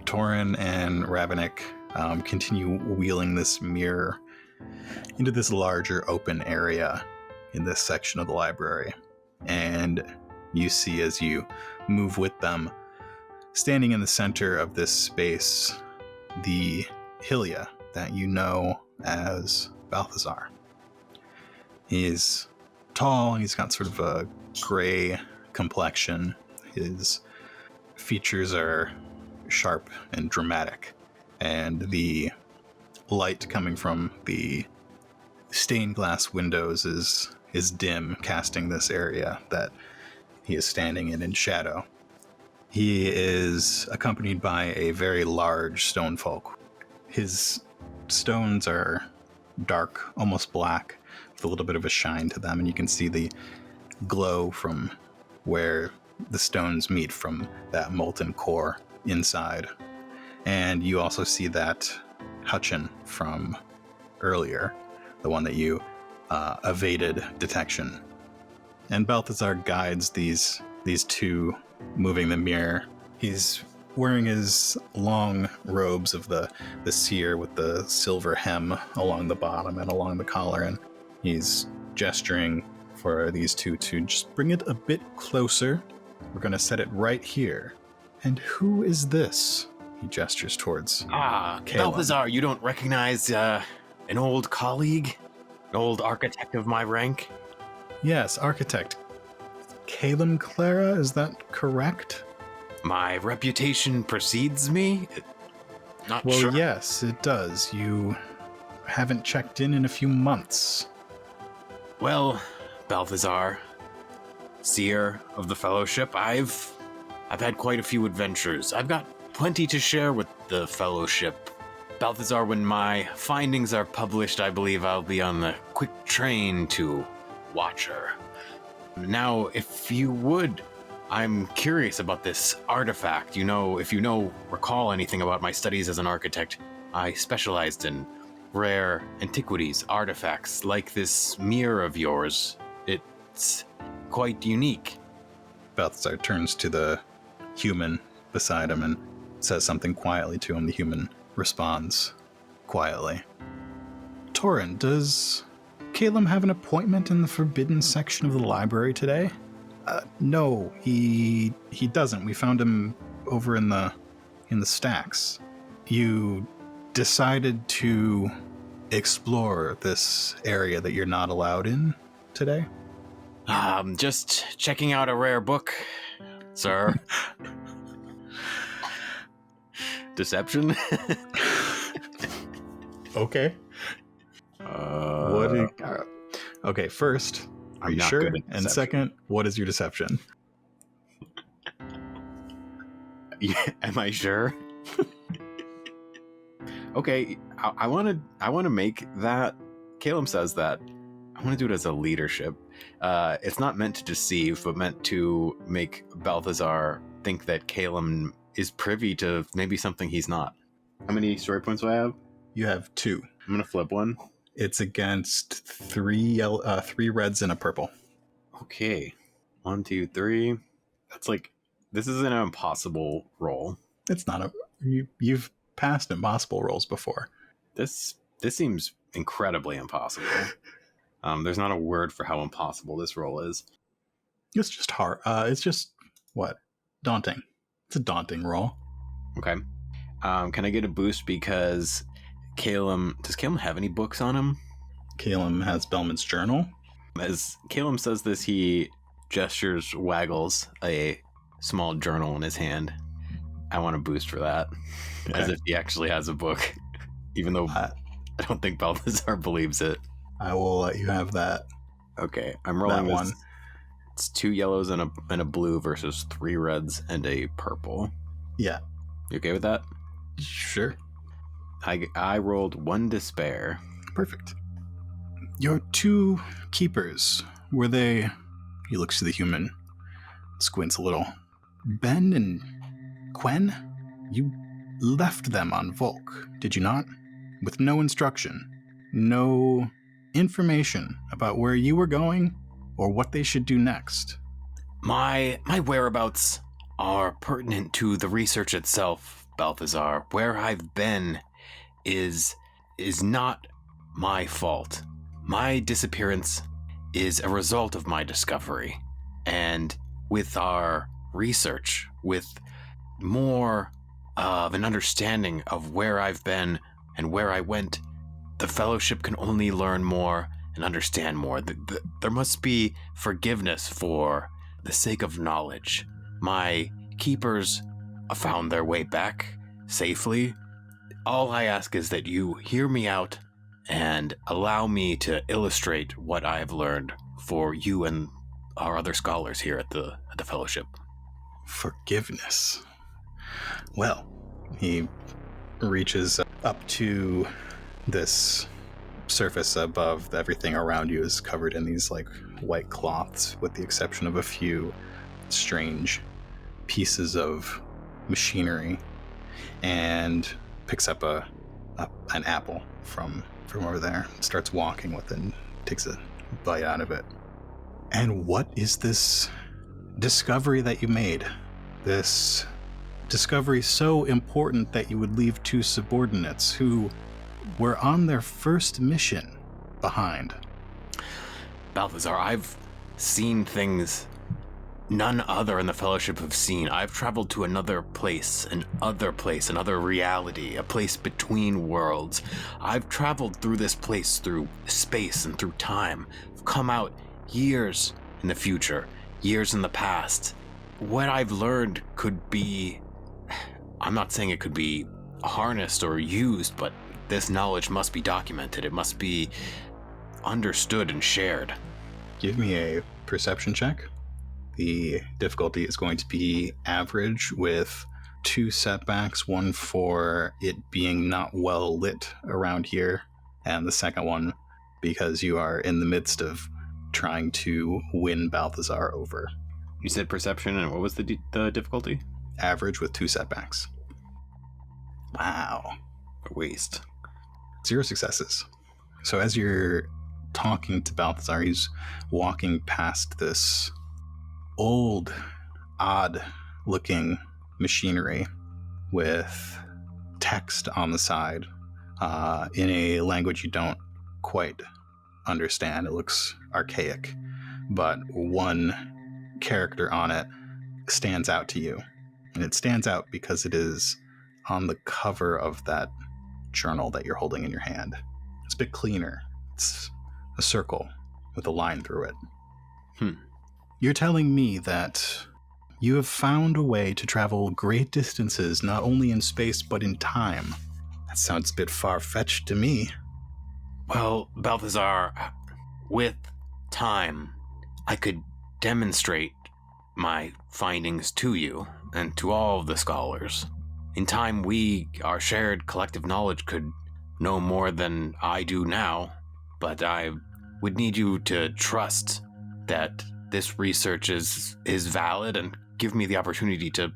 Torin and Ravenik continue wheeling this mirror into this larger open area in this section of the library. And you see, as you move with them, standing in the center of this space, the Hylia that you know as Balthazar. He's tall, he's got sort of a gray complexion. His features are sharp and dramatic, and the light coming from the stained glass windows is dim, casting this area that he is standing in shadow. He is accompanied by a very large stone folk. His stones are dark, almost black, with a little bit of a shine to them, and you can see the glow from where the stones meet from that molten core inside. And you also see that Hutchin from earlier, the one that you evaded detection. And Balthazar guides these two moving the mirror. He's wearing his long robes of the seer with the silver hem along the bottom and along the collar, and he's gesturing for these two to just bring it a bit closer. We're going to set it right here. And who is this? He gestures towards Cælum. Balthazar, you don't recognize an old colleague? An old architect of my rank? Yes, architect. Cælum Clara, is that correct? My reputation precedes me? Not sure. Well, yes, it does. You haven't checked in a few months. Well, Balthazar, seer of the Fellowship, I've had quite a few adventures. I've got plenty to share with the Fellowship. Balthazar, when my findings are published, I believe I'll be on the quick train to Watcher. Now, if you would, I'm curious about this artifact. If you recall anything about my studies as an architect, I specialized in rare antiquities, artifacts like this mirror of yours. It's quite unique. Balthazar turns to the human beside him and says something quietly to him. The human responds quietly. Torin, does Cælum have an appointment in the forbidden section of the library today? No, he doesn't. We found him over in the stacks. You decided to explore this area that you're not allowed in today? Just checking out a rare book, sir. Deception? Okay. Okay, first, are you sure? And second, what is your deception? Yeah, am I sure? Okay, I want to make that. Cælum says that. I want to do it as a leadership. It's not meant to deceive, but meant to make Balthazar think that Cælum is privy to maybe something he's not. How many story points do I have? You have 2. I'm going to flip one. It's against 3 reds and a purple. Okay. 1, 2, 3. That's this is an impossible roll. It's not you've passed impossible rolls before. This seems incredibly impossible. There's not a word for how impossible this roll is. It's just hard. It's just, daunting. It's a daunting roll. Okay. Can I get a boost because does Cælum have any books on him? Cælum has Bellman's journal. As Cælum says this, he waggles a small journal in his hand. I want a boost for that. Okay. As if he actually has a book. Even though I don't think Balthazar believes it. I will let you have that. Okay, I'm rolling that one. It's 2 yellows and a blue versus 3 reds and a purple. Yeah. You okay with that? Sure. I rolled 1 despair. Perfect. Your 2 keepers, were they... He looks to the human, squints a little. Ben and Quen? You left them on Volk, did you not? With no instruction, no information about where you were going or what they should do next. My whereabouts are pertinent to the research itself. Balthazar. Where I've been is not my fault. My disappearance is a result of my discovery. And with our research, with more of an understanding of where I've been and where I went, the Fellowship can only learn more and understand more. There must be forgiveness for the sake of knowledge. My keepers found their way back safely. All I ask is that you hear me out and allow me to illustrate what I've learned for you and our other scholars here at the Fellowship. Forgiveness. Well, he reaches up to this surface above. Everything around you is covered in these like white cloths, with the exception of a few strange pieces of machinery, and picks up an apple from over there, starts walking with it, and takes a bite out of it. And what is this discovery that you made? This discovery so important that you would leave two subordinates who were on their first mission behind. Balthazar, I've seen things none other in the Fellowship have seen. I've traveled to another place, another reality, a place between worlds. I've traveled through this place, through space and through time. I've come out years in the future, years in the past. What I've learned could be, I'm not saying it could be harnessed or used, but this knowledge must be documented. It must be understood and shared. Give me a perception check. The difficulty is going to be average, with 2 setbacks, one for it being not well lit around here, and the second one because you are in the midst of trying to win Balthazar over. You said perception, and what was the difficulty? Average with 2 setbacks. Wow. A waste. 0 successes. So as you're talking to Balthazar, he's walking past this old, odd-looking machinery with text on the side in a language you don't quite understand. It looks archaic, but one character on it stands out to you. And it stands out because it is on the cover of that journal that you're holding in your hand. It's a bit cleaner. It's a circle with a line through it. You're telling me that you have found a way to travel great distances, not only in space, but in time. That sounds a bit far-fetched to me. Well, Balthazar, with time, I could demonstrate my findings to you and to all of the scholars. In time, our shared collective knowledge could know more than I do now, but I would need you to trust that this research is valid and give me the opportunity to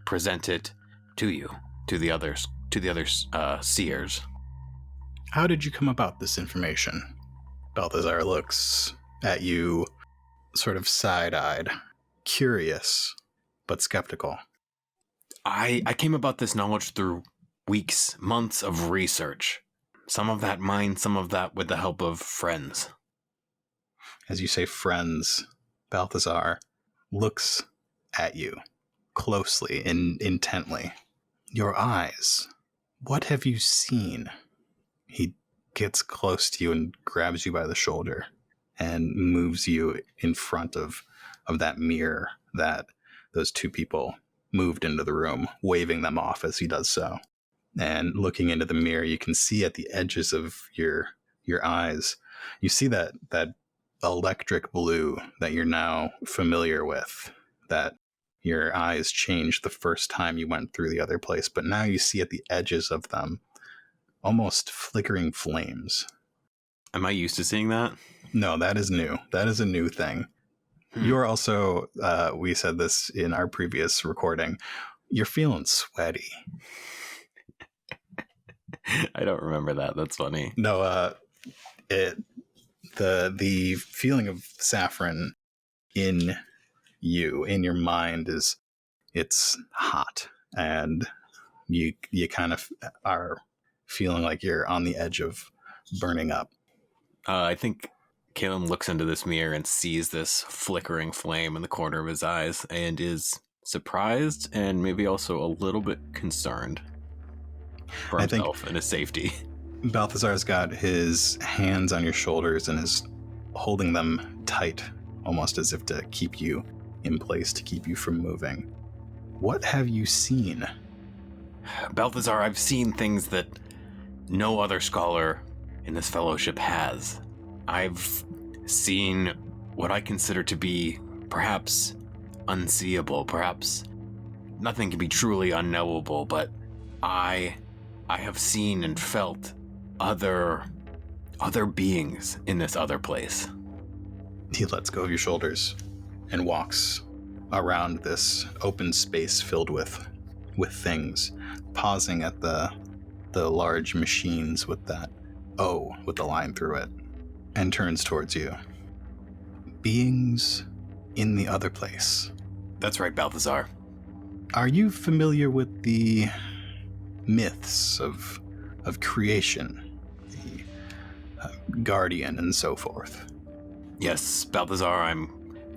present it to you, to the other seers. How did you come about this information? Balthazar looks at you sort of side-eyed, curious, but skeptical. I came about this knowledge through weeks, months of research. Some of that mine, some of that with the help of friends. As you say friends, Balthazar looks at you closely and intently. Your eyes. What have you seen? He gets close to you and grabs you by the shoulder and moves you in front of that mirror that those 2 people moved into the room, waving them off as he does so. And looking into the mirror, you can see at the edges of your eyes, you see that electric blue that you're now familiar with, that your eyes changed the first time you went through the other place, but now you see at the edges of them almost flickering flames. Am I used to seeing that? No, that is new. That is a new thing. You're also, we said this in our previous recording, you're feeling sweaty. I don't remember that. That's funny. No, the feeling of Saffron in you, in your mind, it's hot and You kind of are feeling like you're on the edge of burning up. I think Cælum looks into this mirror and sees this flickering flame in the corner of his eyes and is surprised and maybe also a little bit concerned for himself and his safety. Balthazar's got his hands on your shoulders and is holding them tight, almost as if to keep you in place, to keep you from moving. What have you seen? Balthazar, I've seen things that no other scholar in this fellowship has. I've seen what I consider to be perhaps unseeable, perhaps nothing can be truly unknowable, but I have seen and felt other beings in this other place. He lets go of your shoulders and walks around this open space filled with things, pausing at the large machines with that O with the line through it, and turns towards you. Beings in the other place. That's right, Balthazar. Are you familiar with the myths of creation, the guardian and so forth? Yes, Balthazar, I'm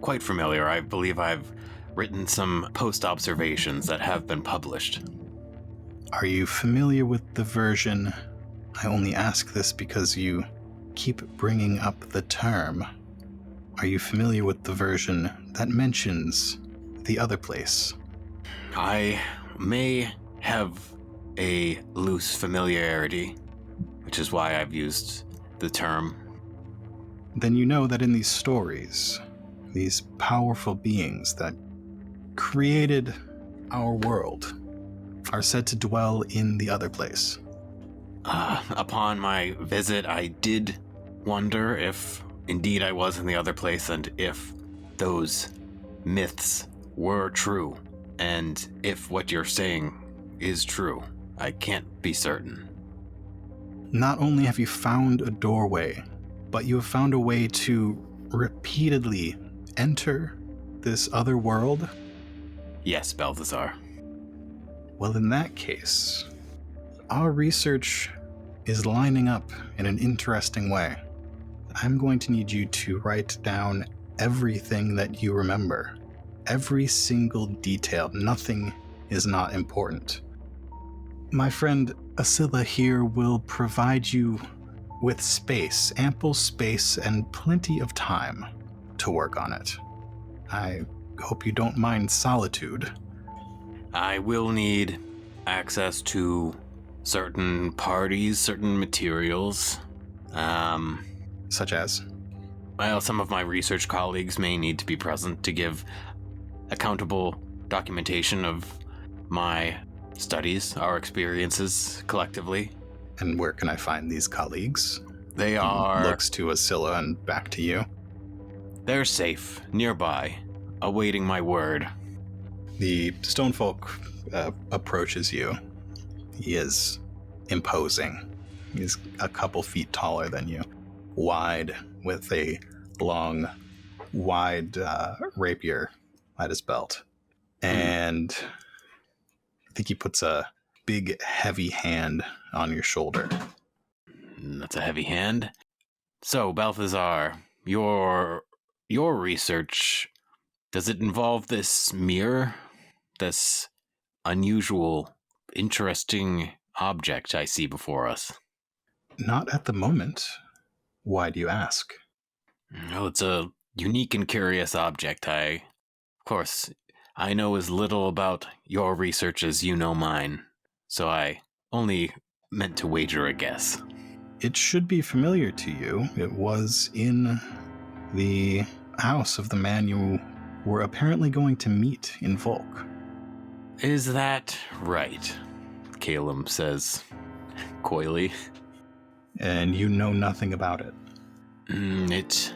quite familiar. I believe I've written some post-observations that have been published. Are you familiar with the version? I only ask this because you keep bringing up the term. Are you familiar with the version that mentions the other place? I may have a loose familiarity, which is why I've used the term. Then you know that in these stories, these powerful beings that created our world are said to dwell in the other place. Upon my visit, I did wonder if indeed I was in the other place and if those myths were true, and if what you're saying is true. I can't be certain. Not only have you found a doorway, but you have found a way to repeatedly enter this other world? Yes, Balthazar. Well, in that case, our research is lining up in an interesting way. I'm going to need you to write down everything that you remember. Every single detail. Nothing is not important. My friend Asilla here will provide you with space, ample space, and plenty of time to work on it. I hope you don't mind solitude. I will need access to certain parties, certain materials. Such as? Well, some of my research colleagues may need to be present to give accountable documentation of my studies, our experiences collectively. And where can I find these colleagues? They He are... looks to Asilla and back to you. They're safe, nearby, awaiting my word. The stonefolk approaches you. He is imposing. He's a couple feet taller than you, wide, with a long, wide rapier at his belt. And I think he puts a big, heavy hand on your shoulder. That's a heavy hand. So, Balthazar, your research, does it involve this mirror? This unusual, interesting object I see before us? Not at the moment. Why do you ask? Well, it's a unique and curious object. Of course, I know as little about your research as you know mine, so I only meant to wager a guess. It should be familiar to you. It was in the house of the man you were apparently going to meet in Volk. Is that right? Cælum says coyly. And you know nothing about it. It's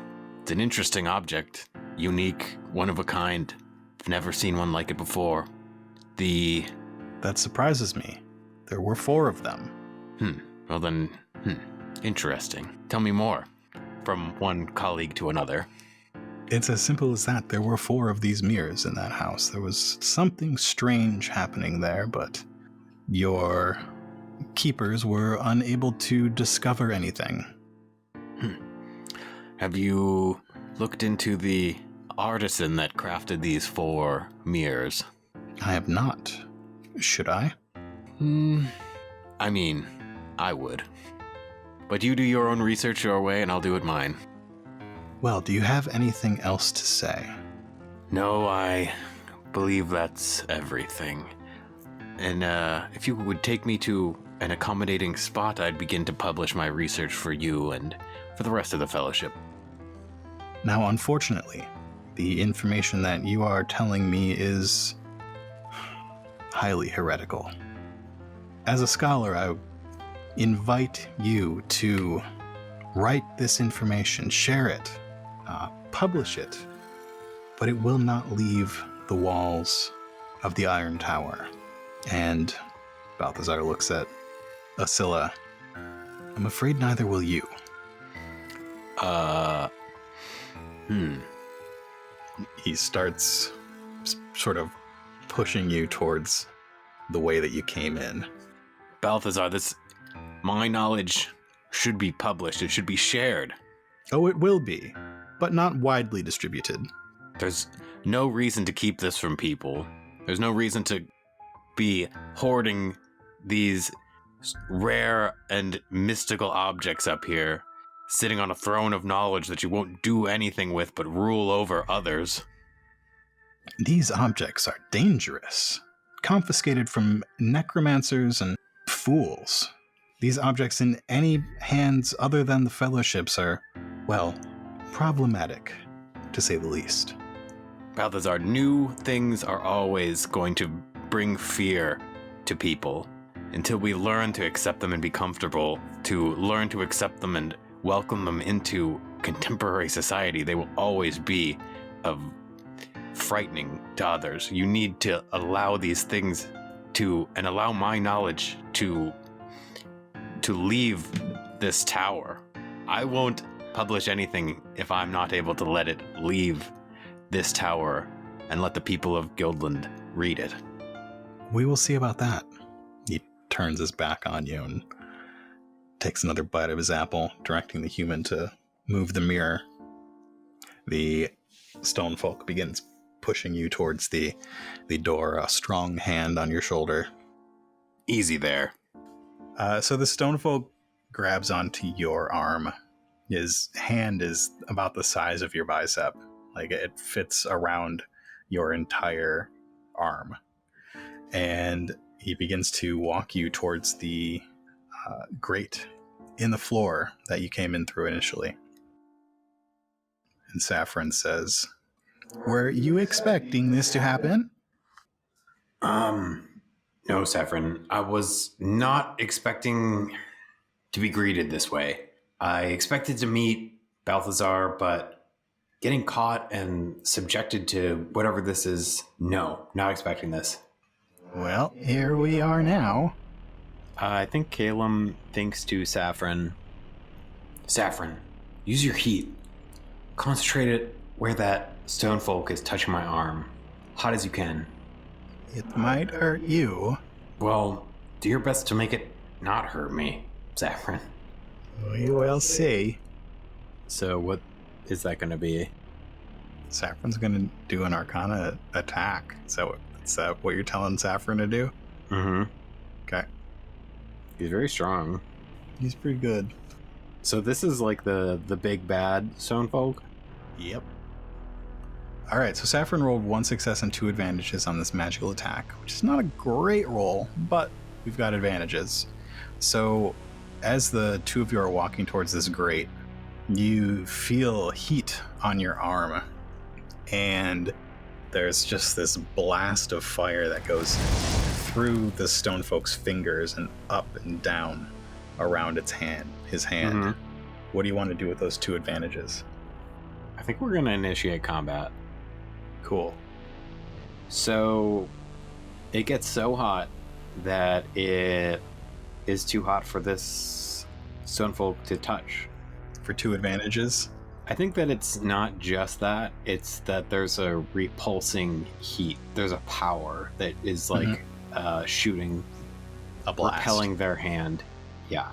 an interesting object. Unique, one of a kind. I've never seen one like it before. That surprises me. There were 4 of them. Well then, interesting. Tell me more. From one colleague to another. It's as simple as that. There were 4 of these mirrors in that house. There was something strange happening there, but your keepers were unable to discover anything. Have you looked into the artisan that crafted these 4 mirrors? I have not. Should I? I mean, I would. But you do your own research your way, and I'll do it mine. Well, do you have anything else to say? No, I believe that's everything. And if you would take me to an accommodating spot, I'd begin to publish my research for you and for the rest of the Fellowship. Now, unfortunately, the information that you are telling me is highly heretical. As a scholar, I invite you to write this information, share it, publish it, but it will not leave the walls of the Iron Tower. And Balthazar looks at Asilla. I'm afraid neither will you. He starts sort of pushing you towards the way that you came in. Balthazar, my knowledge should be published. It should be shared. Oh, it will be, but not widely distributed. There's no reason to keep this from people. There's no reason to be hoarding these rare and mystical objects up here, sitting on a throne of knowledge that you won't do anything with but rule over others. These objects are dangerous, confiscated from necromancers and fools. These objects in any hands other than the Fellowship's are, well, problematic, to say the least. Balthazar, new things are always going to bring fear to people. Until we learn to accept them and be comfortable, to learn to accept them and welcome them into contemporary society, they will always be frightening to others. You need to allow these things and allow my knowledge to leave this tower. I won't publish anything if I'm not able to let it leave this tower and let the people of Guildland read it. We will see about that. He turns his back on you and takes another bite of his apple, directing the human to move the mirror. The stone folk begins pushing you towards the door, a strong hand on your shoulder. Easy there. So the stone folk grabs onto your arm. His hand is about the size of your bicep. Like, it fits around your entire arm. And he begins to walk you towards the grate in the floor that you came in through initially. And Saffron says, "Were you expecting this to happen?" No, Saffron. I was not expecting to be greeted this way. I expected to meet Balthazar, but getting caught and subjected to whatever this is, no, not expecting this. Well, here we are now. I think Cælum thinks to Saffron. Saffron, use your heat. Concentrate it where that stone folk is touching my arm. Hot as you can. It might hurt you. Well, do your best to make it not hurt me, Saffron. We will see. So what is that going to be? Saffron's going to do an Arcana attack. So is that what you're telling Saffron to do? Mm-hmm. Okay. He's very strong. He's pretty good. So this is like the big bad stone folk? Yep. All right, so Saffron rolled 1 success and 2 advantages on this magical attack, which is not a great roll, but we've got advantages. So as the two of you are walking towards this grate, you feel heat on your arm, and there's just this blast of fire that goes through the stone folk's fingers and up and down around his hand. Mm-hmm. What do you want to do with those 2 advantages? I think we're going to initiate combat. Cool. So it gets so hot that it is too hot for this stone folk to touch. For 2 advantages? I think that it's not just that, it's that there's a repulsing heat. There's a power that is like shooting a blast. repelling their hand. Yeah.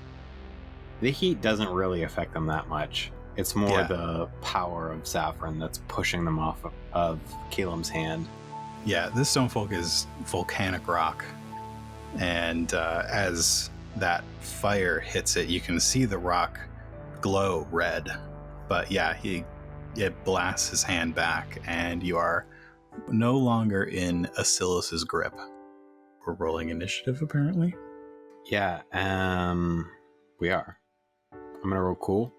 The heat doesn't really affect them that much. It's more the power of Saffron that's pushing them off of Cælum's hand. Yeah, this stone folk is volcanic rock. And as that fire hits it, you can see the rock glow red. But yeah, it blasts his hand back, and you are no longer in Asilis's grip. We're rolling initiative, apparently. Yeah, we are. I'm gonna roll cool.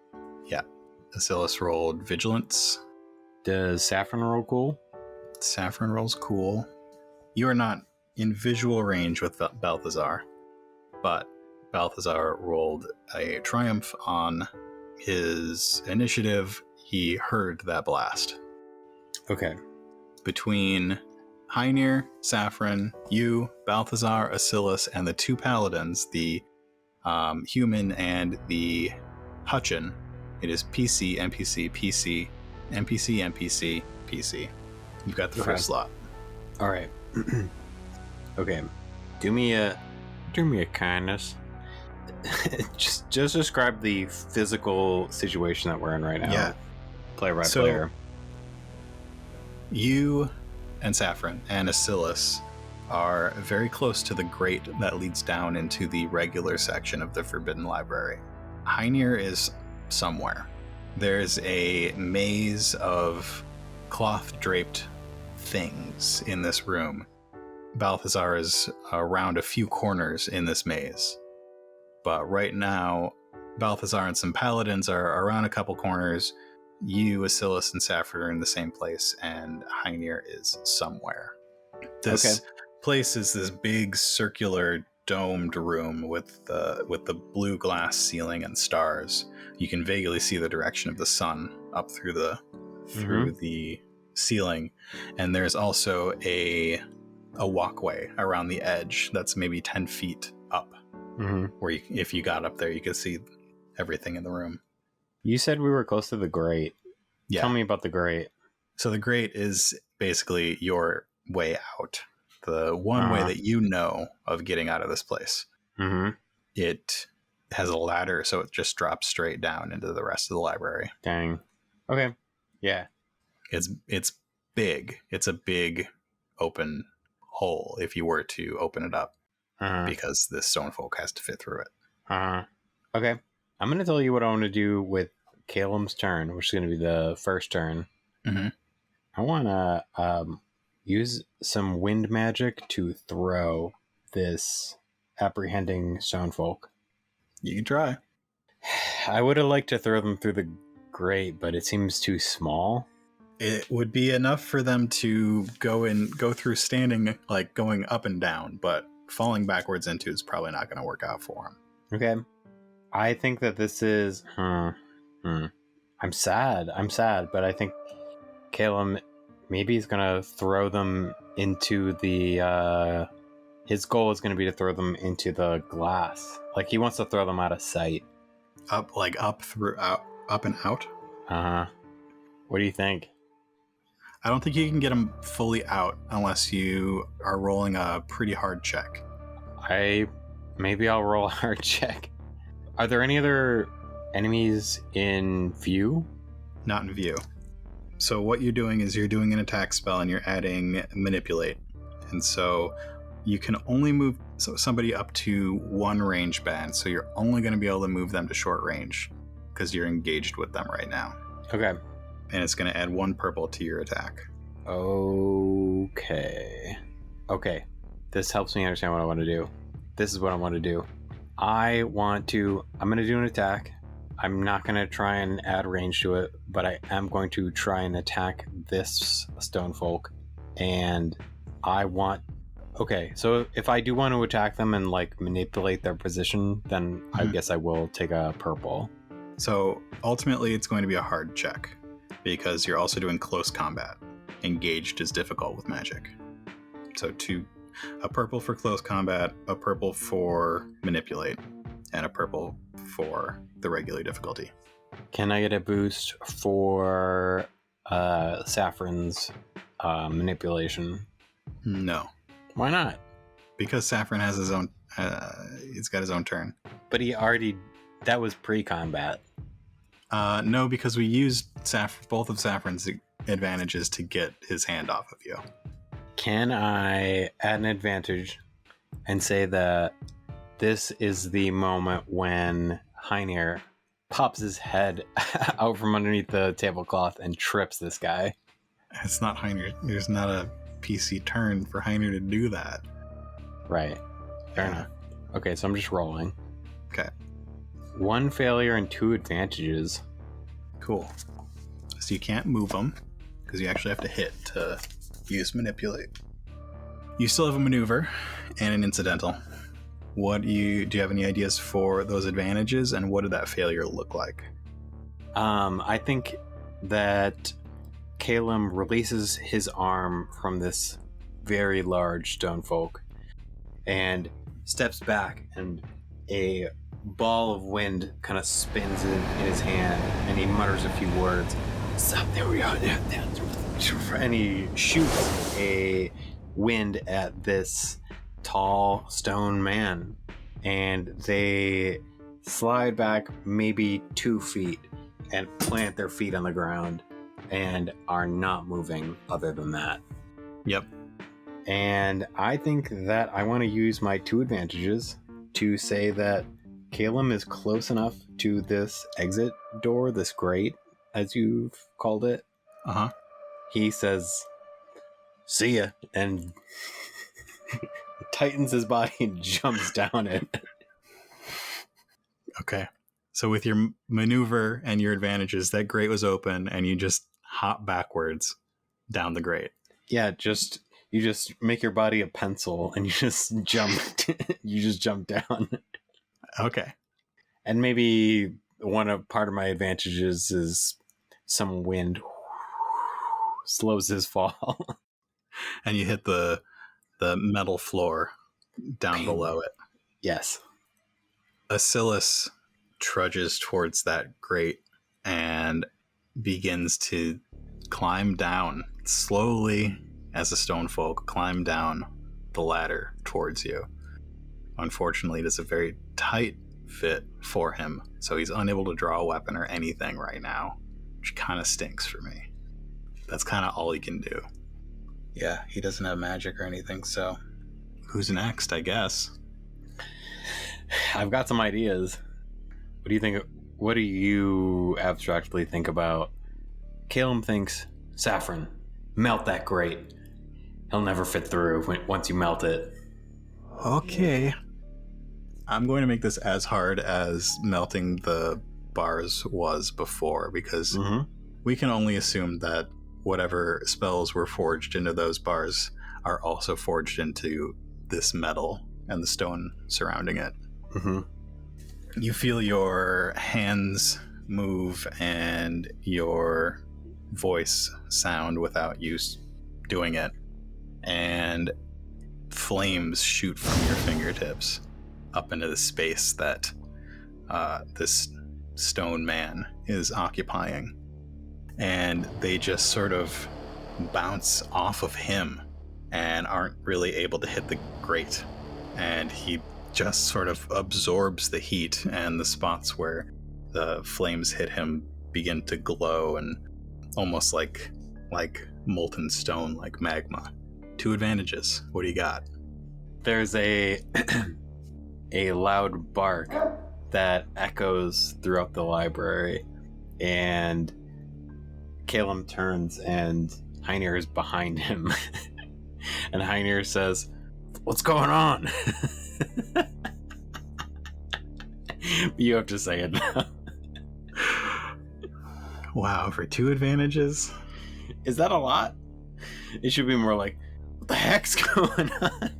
Yeah. Asilis rolled vigilance. Does Saffron roll cool? Saffron rolls cool. You are not in visual range with Balthazar, but Balthazar rolled a triumph on his initiative. He heard that blast. Okay. Between Hoenir, Saffron, you, Balthazar, Asilis, and the two paladins, the human and the Hutchin, it is PC, NPC, PC, NPC, NPC, PC. You've got the first slot. All right. Okay. Do me a kindness. just describe the physical situation that we're in right now. Yeah. Player by player. You and Saffron and Asilis are very close to the grate that leads down into the regular section of the Forbidden Library. Hoenir is somewhere. There's a maze of cloth-draped things in this room. Balthazar is around a few corners in this maze. But right now, Balthazar and some paladins are around a couple corners. You, Asilis, and Saffron are in the same place, and Hoenir is somewhere. This place is this big circular domed room with the blue glass ceiling and stars. You can vaguely see the direction of the sun up through the ceiling, and there's also a walkway around the edge that's maybe 10 feet up, where if you got up there, you could see everything in the room. You said we were close to the grate. Yeah. Tell me about the grate. So the grate is basically your way out. The one way that you know of getting out of this place. It has a ladder, so it just drops straight down into the rest of the library. Dang. Okay. Yeah. It's big. It's a big open hole if you were to open it up, because this stone folk has to fit through it. Okay. I'm going to tell you what I want to do with Cælum's turn, which is going to be the first turn. I want to use some wind magic to throw this apprehending stone folk. You can try. I would have liked to throw them through the grate, but it seems too small. It would be enough for them to go through standing, like going up and down, but falling backwards into is probably not going to work out for them. Okay. I think that this is... I'm sad, but I think Cælum maybe he's going to throw them into the... his goal is going to be to throw them into the glass. Like, he wants to throw them out of sight. Up and out? What do you think? I don't think you can get them fully out unless you are rolling a pretty hard check. Maybe I'll roll a hard check. Are there any other enemies in view? Not in view. So what you're doing is you're doing an attack spell and you're adding manipulate. And so you can only move somebody up to one range band. So you're only going to be able to move them to short range because you're engaged with them right now. Okay. And it's going to add 1 purple to your attack. Okay. This helps me understand what I want to do. This is what I want to do. I'm going to do an attack. I'm not going to try and add range to it, but I am going to try and attack this stone folk. And so if I do want to attack them and like manipulate their position, then I guess I will take a purple. So ultimately it's going to be a hard check because you're also doing close combat. Engaged is difficult with magic. So a purple for close combat, a purple for manipulate, and a purple for the regular difficulty. Can I get a boost for Saffron's manipulation? No. Why not? Because Saffron has his own He's got his own turn. But that was pre-combat. No, because we used both of Saffron's advantages to get his hand off of you. Can I add an advantage and say that this is the moment when Hoenir pops his head out from underneath the tablecloth and trips this guy? It's not Hoenir. There's not a PC turn for Hoenir to do that. Right. Fair enough. Okay, so I'm just rolling. Okay. 1 failure and 2 advantages. Cool. So you can't move them because you actually have to hit to use manipulate. You still have a maneuver and an incidental. Do you have any ideas for those advantages, and what did that failure look like? I think that Cælum releases his arm from this very large stone folk and steps back, and a ball of wind kind of spins in his hand, and he mutters a few words. Stop, there we are. And he shoots a wind at this tall stone man, and they slide back maybe 2 feet and plant their feet on the ground and are not moving other than that. Yep. And I think that I want to use my 2 advantages to say that Cælum is close enough to this exit door, this grate, as you've called it. Uh-huh. He says, "See ya," and tightens his body and jumps down it. Okay. So with your maneuver and your advantages, that grate was open, and you just hop backwards down the grate. Yeah, you just make your body a pencil and you just jump. You just jump down. Okay. And maybe part of my advantages is some wind slows his fall. And you hit the metal floor down below it. Yes. Acylus trudges towards that grate and begins to climb down slowly as a stone folk, climb down the ladder towards you. Unfortunately, it is a very tight fit for him, so he's unable to draw a weapon or anything right now, which kind of stinks for me. That's kind of all he can do. Yeah, he doesn't have magic or anything, so who's next, I guess? I've got some ideas. What do you think? What do you abstractly think about? Cælum thinks, Saffron, melt that grate. He'll never fit through once you melt it. Okay. I'm going to make this as hard as melting the bars was before, because we can only assume that whatever spells were forged into those bars are also forged into this metal and the stone surrounding it. Mm-hmm. You feel your hands move and your voice sound without you doing it, and flames shoot from your fingertips up into the space that this stone man is occupying, and they just sort of bounce off of him and aren't really able to hit the grate, and he just sort of absorbs the heat, and the spots where the flames hit him begin to glow and almost like molten stone, like magma. 2 advantages. What do you got? There's a loud bark that echoes throughout the library, and Cælum turns and Hoenir is behind him. And Hoenir says, "What's going on?" You have to say it now. Wow, for 2 advantages? Is that a lot? It should be more like, what the heck's going on?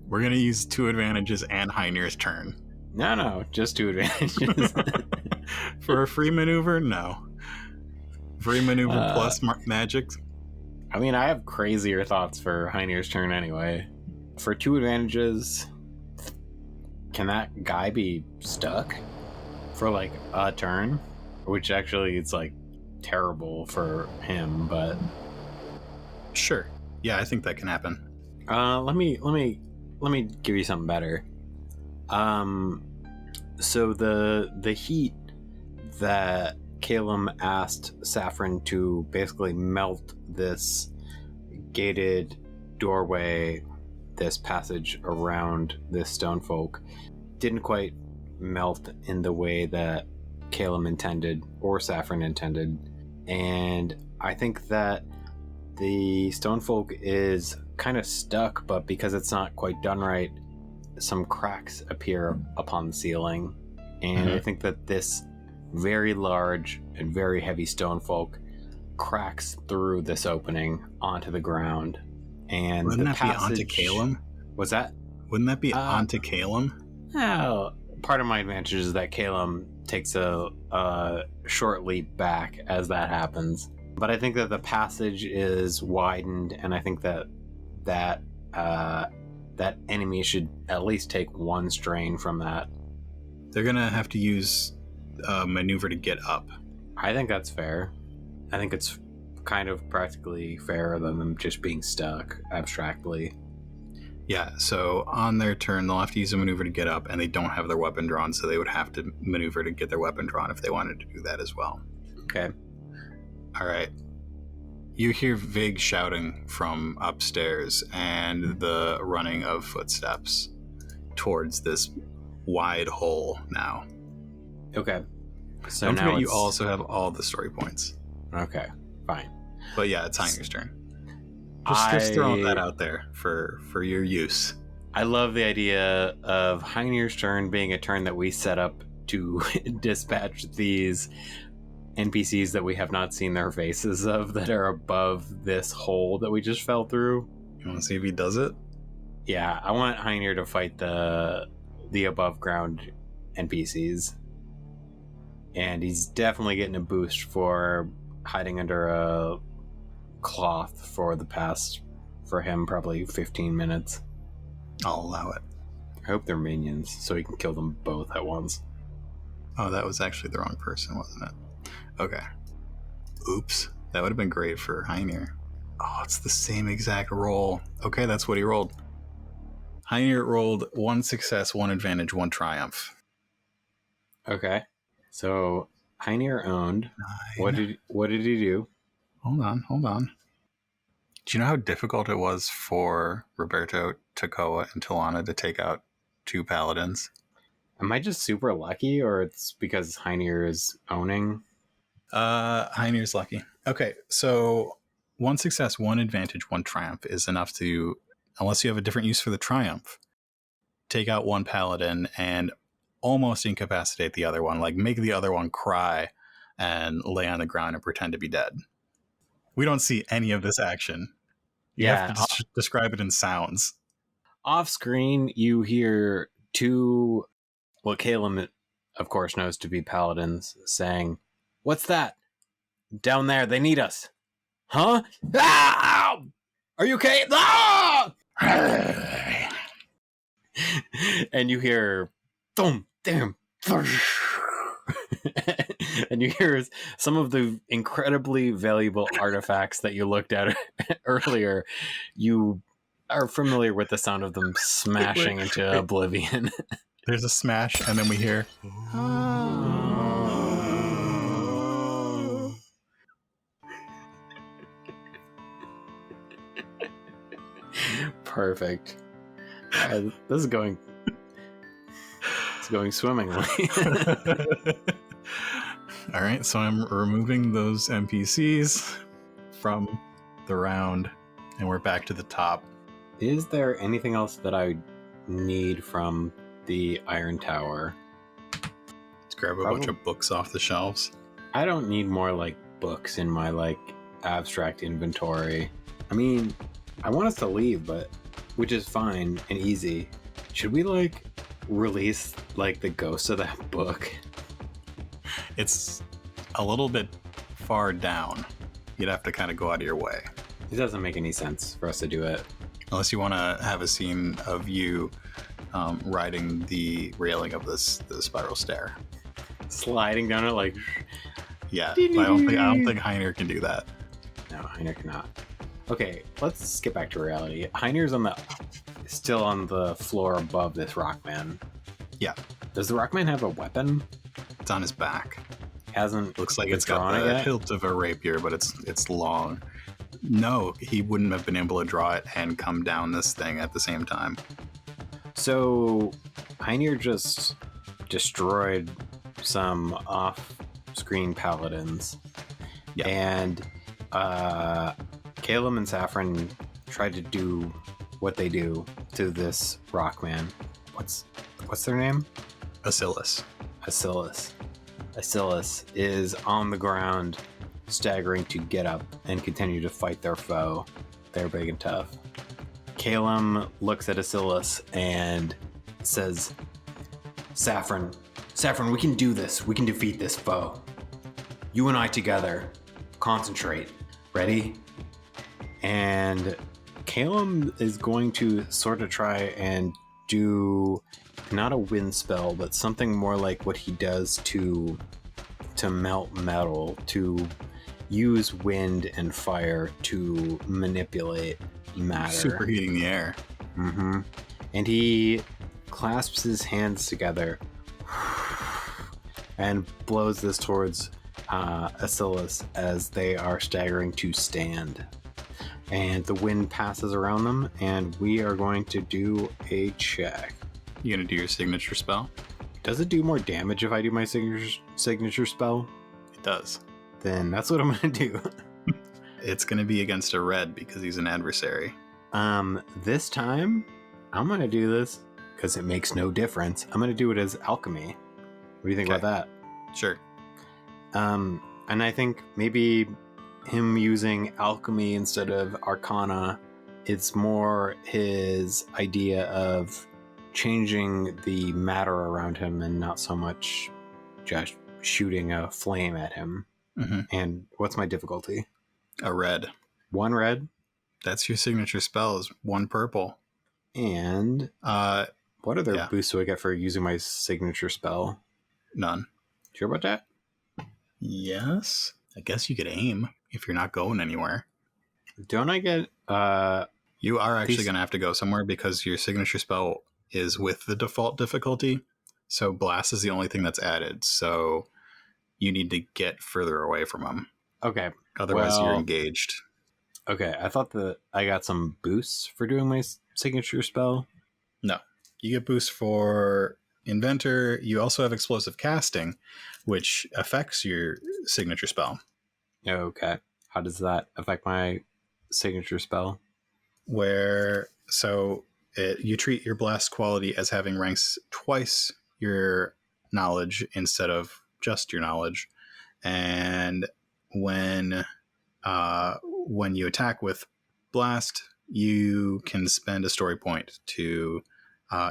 We're going to use 2 advantages and Hoenir's turn. No, just 2 advantages. For a free maneuver? No. Free maneuver plus magic? I mean, I have crazier thoughts for Hoenir's turn anyway. For 2 advantages, can that guy be stuck for like a turn? Which actually it's like terrible for him, but sure. Yeah, I think that can happen. Let me let me give you something better. So the heat that Cælum asked Saffron to basically melt this gated doorway, this passage around this stonefolk, didn't quite melt in the way that Cælum intended or Saffron intended. And I think that the stonefolk is kind of stuck, but because it's not quite done right, some cracks appear upon the ceiling. And I think that this very large and very heavy stonefolk cracks through this opening onto the ground. And wouldn't the that be onto Cælum? Was that? Wouldn't that be onto Cælum? Oh, part of my advantage is that Cælum takes a short leap back as that happens. But I think that the passage is widened, and I think that enemy should at least take one strain from that. They're gonna have to use a maneuver to get up. I think that's fair. I think it's kind of practically fairer than them just being stuck abstractly. Yeah, so on their turn, they'll have to use a maneuver to get up, and they don't have their weapon drawn, so they would have to maneuver to get their weapon drawn if they wanted to do that as well. Okay. All right. You hear vague shouting from upstairs and the running of footsteps towards this wide hole now. Okay. So Don't now forget, you also have all the story points. Okay, fine. But yeah, it's Hoenir's turn. Just throwing that out there for your use. I love the idea of Hoenir's turn being a turn that we set up to dispatch these NPCs that we have not seen their faces of that are above this hole that we just fell through. You want to see if he does it? Yeah, I want Hoenir to fight the above ground NPCs. And he's definitely getting a boost for hiding under a cloth for him, probably 15 minutes. I'll allow it. I hope they're minions, so he can kill them both at once. Oh, that was actually the wrong person, wasn't it? Okay. Oops. That would have been great for Hoenir. Oh, it's the same exact roll. Okay, that's what he rolled. Hoenir rolled 1 success, 1 advantage, 1 triumph. Okay. So Hoenir owned. 9. What did he do? Hold on. Do you know how difficult it was for Roberto, Takoa, and Tilana to take out 2 paladins? Am I just super lucky, or it's because Hoenir is owning? Hoenir's lucky. Okay, so 1 success, 1 advantage, 1 triumph is enough to, unless you have a different use for the triumph, take out 1 paladin and almost incapacitate the other one, like make the other one cry and lay on the ground and pretend to be dead. We don't see any of this action. You have to describe it in sounds. Off screen, you hear 2, what Cælum, of course, knows to be paladins, saying, "What's that? Down there, they need us." Huh? Ah! Are you okay? Ah! And you hear, "Boom, damn." And you hear some of the incredibly valuable artifacts that you looked at earlier. You are familiar with the sound of them smashing into oblivion. There's a smash, and then we hear... Perfect. This is going... It's going swimmingly. All right, so I'm removing those NPCs from the round, and we're back to the top. Is there anything else that I need from the Iron Tower? Let's grab a bunch of books off the shelves. I don't need more books in my abstract inventory. I mean, I want us to leave, but which is fine and easy. Should we release the ghost of that book? It's a little bit far down. You'd have to kind of go out of your way. It doesn't make any sense for us to do it. Unless you want to have a scene of you riding the railing of the spiral stair. Sliding down it Yeah, I don't think Hoenir can do that. No, Hoenir cannot. Okay, let's get back to reality. Hoenir's on the still on the floor above this rockman. Yeah. Does the rockman have a weapon? It's on his back. Hasn't Looks like it's got drawn it the yet? hilt of a rapier, but it's long. No, he wouldn't have been able to draw it and come down this thing at the same time. So Hoenir just destroyed some off-screen paladins. Yeah. And Cælum and Saffron tried to do what they do to this rockman. What's their name? Acillus. Acillus is on the ground, staggering to get up and continue to fight their foe. They're big and tough. Cælum looks at Acillus and says, Saffron, we can do this. We can defeat this foe. You and I together. Concentrate. Ready? And Cælum is going to sort of try and do not a wind spell, but something more like what he does to melt metal, to use wind and fire to manipulate matter. Superheating the air. Mm-hmm. And he clasps his hands together and blows this towards Acillus as they are staggering to stand. And the wind passes around them, and we are going to do a check. You gonna do your signature spell? Does it do more damage if I do my signature spell? It does. Then that's what I'm going to do. It's gonna be against a red because he's an adversary. This time, I'm going to do this because it makes no difference. I'm going to do it as alchemy. What do you think about that? Sure. And I think maybe him using alchemy instead of arcana, it's more his idea of changing the matter around him and not so much just shooting a flame at him. Mm-hmm. And what's my difficulty? A red. 1 red. That's your signature spell, is 1 purple. And what other yeah. boosts do I get for using my signature spell? None. Sure about that? Yes. I guess you could aim if you're not going anywhere. Don't I get You are actually these- going to have to go somewhere because your signature spell is with the default difficulty. So blast is the only thing that's added. So you need to get further away from them. Okay. Otherwise, Well, you're engaged. Okay, I thought that I got some boosts for doing my signature spell. No. You get boosts for Inventor. You also have Explosive Casting, which affects your signature spell. Okay. How does that affect my signature spell? You treat your blast quality as having ranks twice your knowledge instead of just your knowledge. And when you attack with blast, you can spend a story point to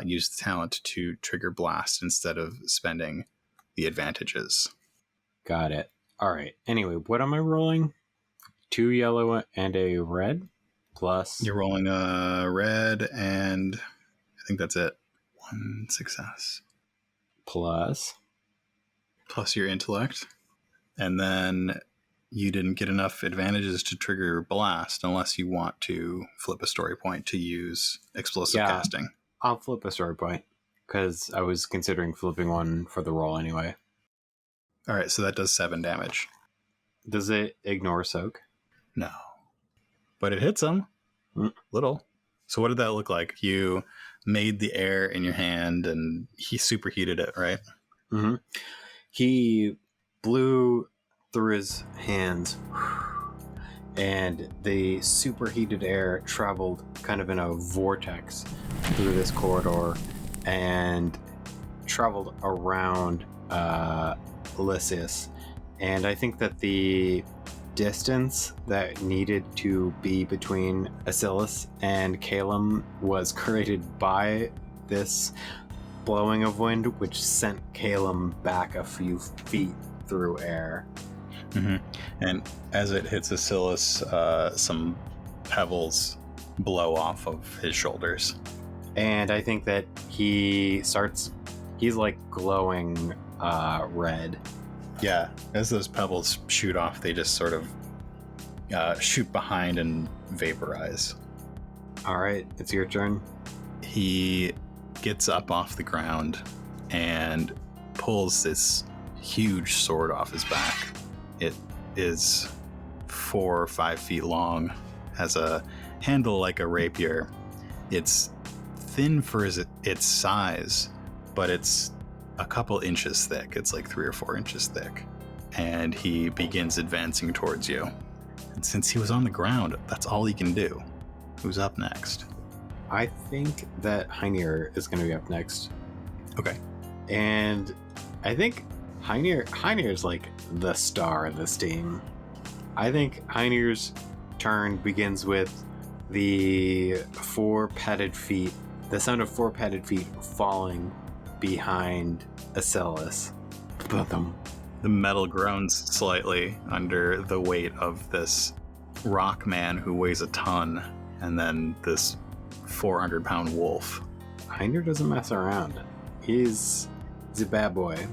use the talent to trigger blast instead of spending the advantages. Got it. All right. Anyway, what am I rolling? 2 yellow and a red plus. You're rolling a red, and I think that's it. 1 success. Plus Your intellect. And then you didn't get enough advantages to trigger blast unless you want to flip a story point to use explosive casting. I'll flip a story point because I was considering flipping one for the roll anyway. All right, so that does 7 damage. Does it ignore soak? No. But it hits him. Little. So what did that look like? You made the air in your hand and he superheated it, right? Mm-hmm. He blew through his hands and the superheated air traveled kind of in a vortex through this corridor and traveled around Elysius. And I think that the distance that needed to be between Acillus and Cælum was created by this blowing of wind, which sent Cælum back a few feet through air. Mm-hmm. And as it hits Acillus, some pebbles blow off of his shoulders. And I think that he's like glowing red. Yeah, as those pebbles shoot off, they just sort of shoot behind and vaporize. All right, it's your turn. He gets up off the ground and pulls this huge sword off his back. It is 4 or 5 feet long, has a handle like a rapier. It's thin for its size, but it's a couple inches thick. It's like 3 or 4 inches thick. And he begins advancing towards you. And since he was on the ground, that's all he can do. Who's up next? I think that Hoenir is going to be up next. Okay. And I think Hoenir's like the star of this team. I think Hoenir's turn begins with the 4 padded feet, the sound of 4 padded feet falling behind Acellus. Boom. The metal groans slightly under the weight of this rock man who weighs a ton, and then this 400-pound wolf. Hoenir doesn't mess around. He's a bad boy,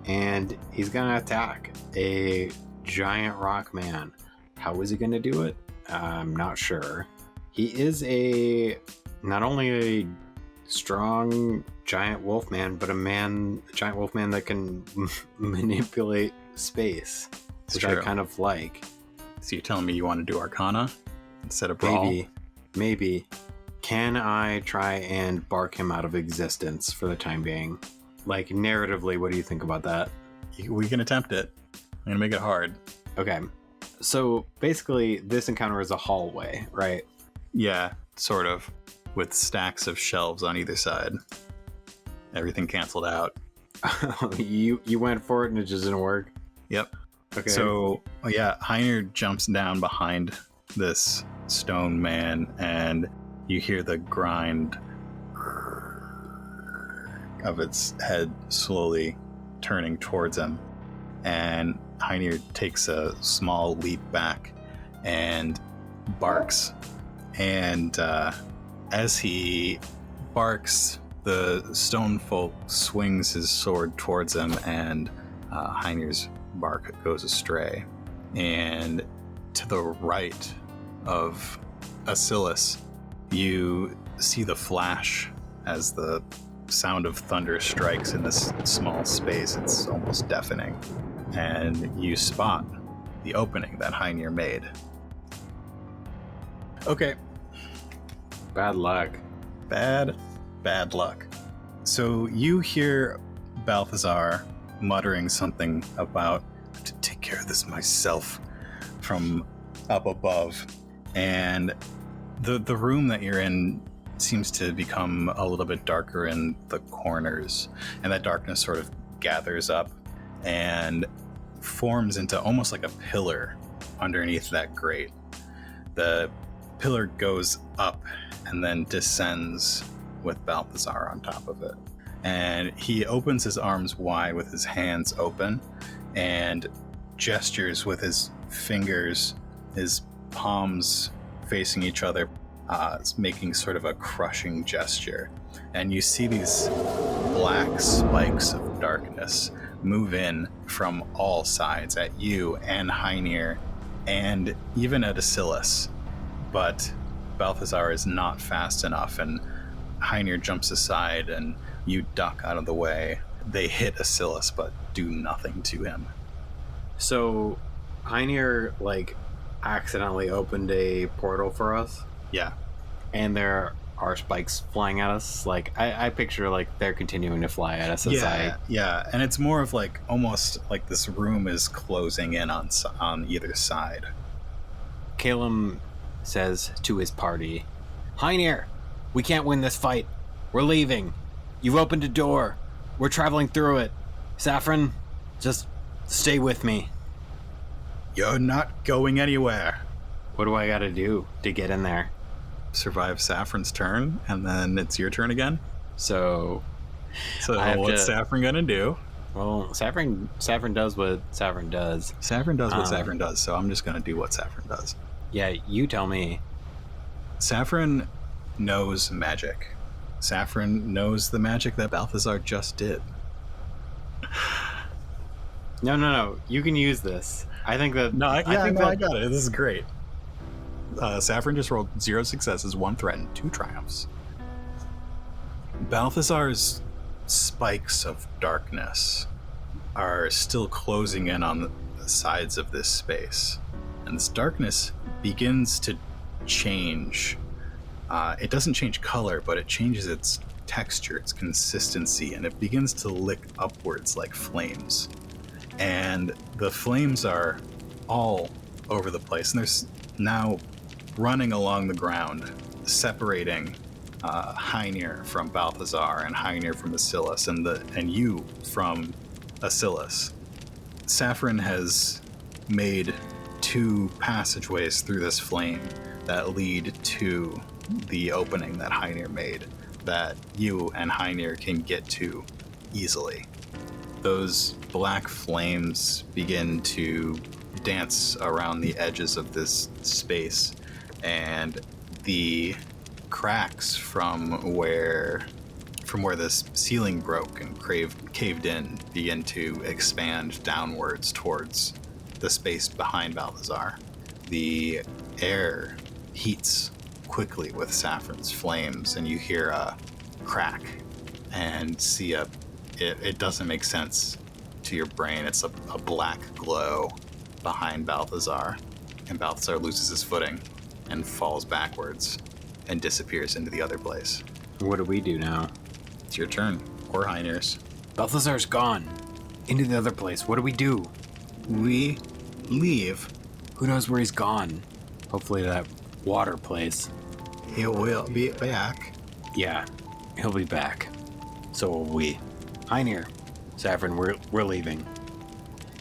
and he's gonna attack a giant rock man. How is he gonna do it? I'm not sure. He is not only a strong giant wolf man, but a giant wolf man that can manipulate space, which I kind of like. So you're telling me you want to do Arcana instead of Brawl? Maybe. Can I try and bark him out of existence for the time being? Like, narratively, what do you think about that? We can attempt it. I'm going to make it hard. Okay. So, basically, this encounter is a hallway, right? Yeah, sort of. With stacks of shelves on either side. Everything canceled out. You went for it and it just didn't work? Yep. Okay. So, Hoenir jumps down behind this stone man, and you hear the grind of its head slowly turning towards him. And Hoenir takes a small leap back and barks. And as he barks, the stone folk swings his sword towards him, and Hoenir's bark goes astray. And to the right of Acellus, you see the flash as the sound of thunder strikes in this small space. It's almost deafening. And you spot the opening that Hoenir made. Okay. Bad luck. Bad luck. So you hear Balthazar muttering something about to take care of this myself from up above. And the room that you're in seems to become a little bit darker in the corners, and that darkness sort of gathers up and forms into almost like a pillar underneath that grate. The pillar goes up and then descends with Balthazar on top of it. And he opens his arms wide with his hands open and gestures with his fingers, his palms facing each other, making sort of a crushing gesture. And you see these black spikes of darkness move in from all sides at you and Hoenir and even at Acellus. But Balthazar is not fast enough, and Hoenir jumps aside and you duck out of the way. They hit Acellus but do nothing to him. So Hoenir accidentally opened a portal for us? Yeah. And there are spikes flying at us? I picture they're continuing to fly at us. Yeah. And it's more of almost like this room is closing in on either side. Cælum says to his party, Hoenir, we can't win this fight. We're leaving. You've opened a door. We're traveling through it. Saffron, just stay with me. You're not going anywhere. What do I gotta do to get in there? Survive Saffron's turn, and then it's your turn again. So what's Saffron gonna do? Well, Saffron does what Saffron does. Saffron does what Saffron does, so I'm just gonna do what Saffron does. Yeah, you tell me. Saffron knows magic. Saffron knows the magic that Balthazar just did. No. You can use this. I think that... I got it. This is great. Saffron just rolled 0 successes, 1 threat, and 2 triumphs. Balthazar's spikes of darkness are still closing in on the sides of this space. And this darkness begins to change. It doesn't change color, but it changes its texture, its consistency, and it begins to lick upwards like flames. And the flames are all over the place, and there's now running along the ground, separating Hoenir from Balthazar and Hoenir from Acillus, and you from Acillus. Saffron has made 2 passageways through this flame that lead to the opening that Hoenir made, that you and Hoenir can get to easily. Those black flames begin to dance around the edges of this space, and the cracks from where this ceiling broke and caved in begin to expand downwards towards the space behind Balthazar. The air heats quickly with Saffron's flames, and you hear a crack and see it doesn't make sense to your brain. It's a black glow behind Balthazar, and Balthazar loses his footing and falls backwards and disappears into the other place. What do we do now? It's your turn, or Hoenir's. Balthazar's gone. Into the other place. What do we do? We leave. Who knows where he's gone? Hopefully that water place. He will be back. Yeah, he'll be back. So will we. Hoenir, Saffron, we're leaving.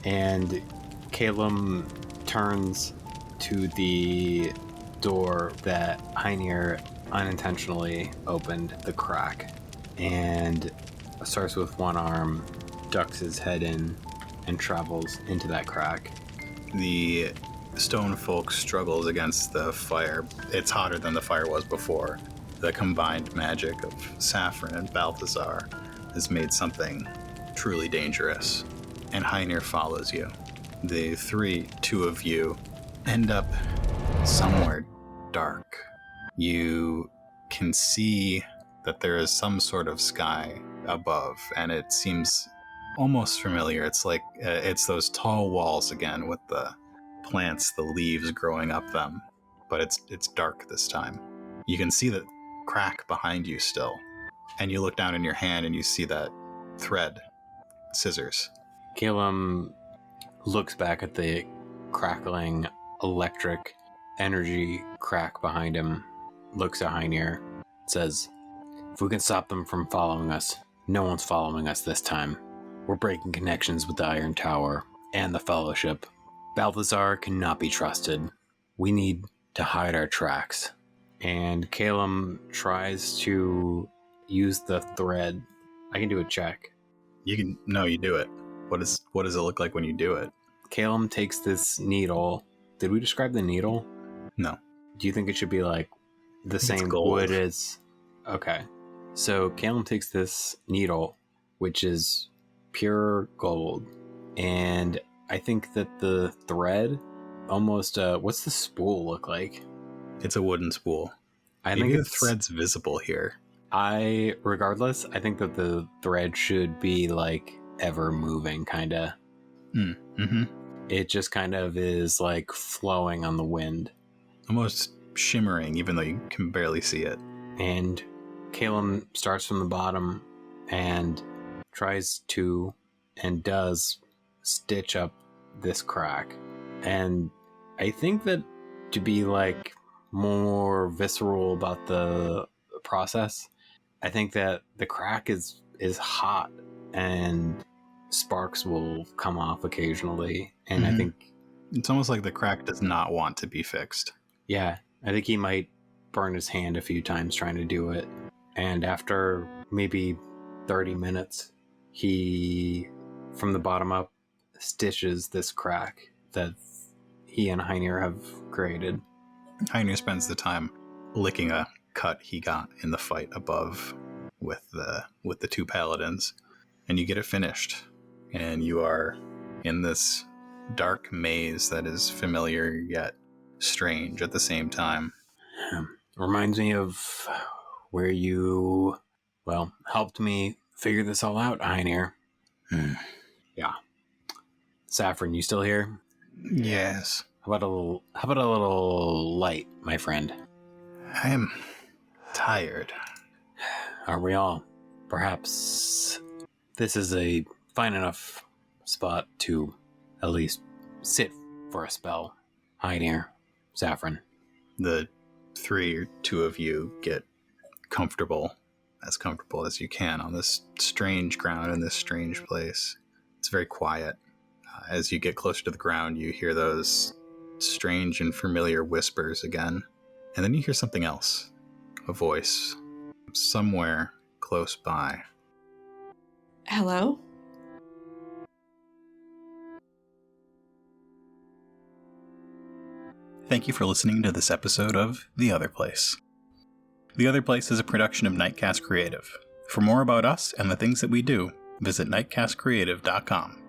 And Cælum turns to the door that Hoenir unintentionally opened, the crack, and starts with one arm, ducks his head in, and travels into that crack. The stone folk struggles against the fire. It's hotter than the fire was before. The combined magic of Saffron and Balthazar has made something truly dangerous, and Hoenir follows you. The 2 of you, end up somewhere dark. You can see that there is some sort of sky above, and it seems almost familiar. It's like it's those tall walls again with the plants, the leaves growing up them, but it's dark this time. You can see the crack behind you still, and you look down in your hand and you see that thread, scissors. Cælum looks back at the crackling electric energy crack behind him, looks at Hoenir, says, "If we can stop them from following us, no one's following us this time. We're breaking connections with the Iron Tower and the Fellowship. Balthazar cannot be trusted. We need to hide our tracks." And Cælum tries to use the thread. I can do a check. You do it. What does it look like when you do it? Cælum takes this needle. Did we describe the needle? No. Do you think it should be like the same gold. wood as... Okay. So Cælum takes this needle, which is pure gold, and I think that the thread almost... what's the spool look like? It's a wooden spool. I Maybe think the it's... thread's visible here. Regardless, I think that the thread should be like ever moving, kind of. Mm-hmm. It just kind of is like flowing on the wind. Almost shimmering, even though you can barely see it. And Cælum starts from the bottom and tries to, and does, stitch up this crack. And I think that to be like more visceral about the process, I think that the crack is hot and sparks will come off occasionally. And Mm-hmm. I think It's almost like the crack does not want to be fixed. yeah, I think he might burn his hand a few times trying to do it. And after maybe 30 minutes, he, from the bottom up, stitches this crack that he and Hoenir have created. Hoenir spends the time licking a cut he got in the fight above with the 2 paladins, and you get it finished. And you are in this dark maze that is familiar yet strange at the same time. Reminds me of where you well, helped me figure this all out, Hoenir. Yeah. Saffron, you still here? Yes. How about a little light, my friend? I am tired. Are we all? Perhaps this is a fine enough spot to at least sit for a spell. Hoenir, Saffron. The three or two of you get comfortable as you can on this strange ground in this strange place. It's very quiet. As you get closer to the ground, you hear those strange and familiar whispers again. And then you hear something else. A voice. Somewhere close by. Hello? Thank you for listening to this episode of The Other Place. The Other Place is a production of Nightcast Creative. For more about us and the things that we do, visit nightcastcreative.com.